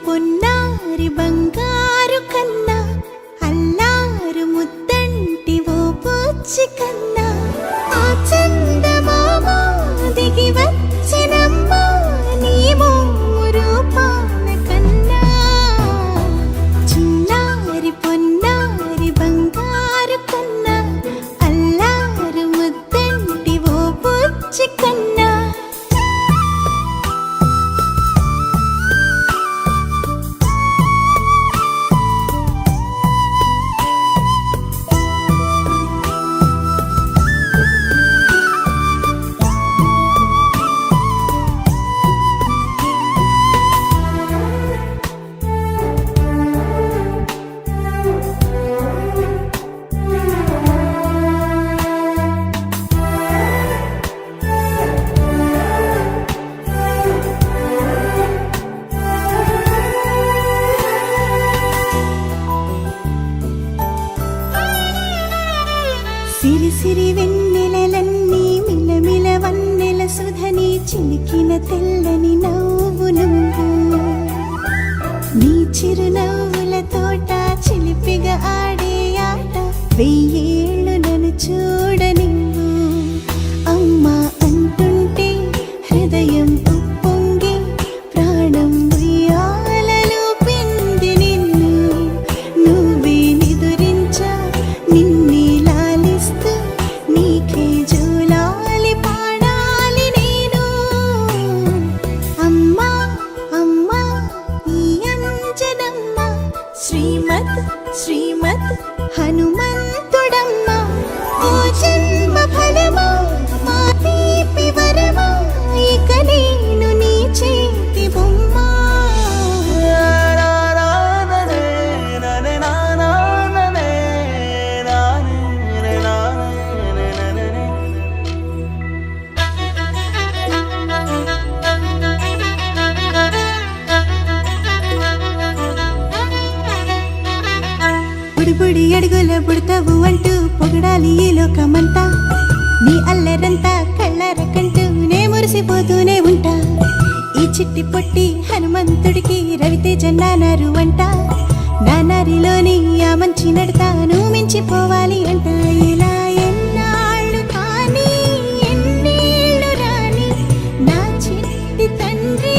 పొన్నారి బంగారు కన్నా అల్లారు ముద్దంటి ఓ బుచ్చి కన్నా ఆ చందమామ దిగి వచ్చినమ్మా నీ రూపాన కన్నా చిన్నారి పొన్నారి బంగారు కన్నా అల్లారు ముద్దంటి ఓ బుచ్చి కన్నా సిరి సిరి వెన్నెలలన్నీ మిలమిల వన్నెల సుధని చిలికిన తెల్లని నవ్వు నువ్వు నీ చిరునవ్వుల తోట చిలిపిగా ఆడే ఆట వెయ్యేళ్ళు నన్ను చూడ నువ్వు అమ్మా అంటుంటే హృదయం ఉప్పొంగి ప్రాణం ఉయ్యాలలో పిండి నిన్ను నువ్వే నిదురించా నిన్నే నీకే జోలాలి పాడాలి నేను అమ్మా అమ్మా ఈ అంజనమ్మ శ్రీమత్ శ్రీమత్ హనుమంతుడమ్మ ఓ జన్మ ఫలమా మా తీపి వరమా ఇక నేను నీ చేతి బొమ్మ బుడిబుడి అడుగుల బుడతావు అంటూ పొగడాలి ఈ లోకమంతా నీ అల్లరంతా కళ్ళరకంటూ నే మురిసిపోతూనే ఉంటా ఈ చిట్టి పొట్టి హనుమంతుడికి రవితేజ నానారు అంట నానారిలోని ఆ మంచి నడతాను మించిపోవాలి అంట ఇలా ఎన్నాళ్ళు కానీ ఎన్నేళ్ళు రాని నా చిట్టి తండ్రి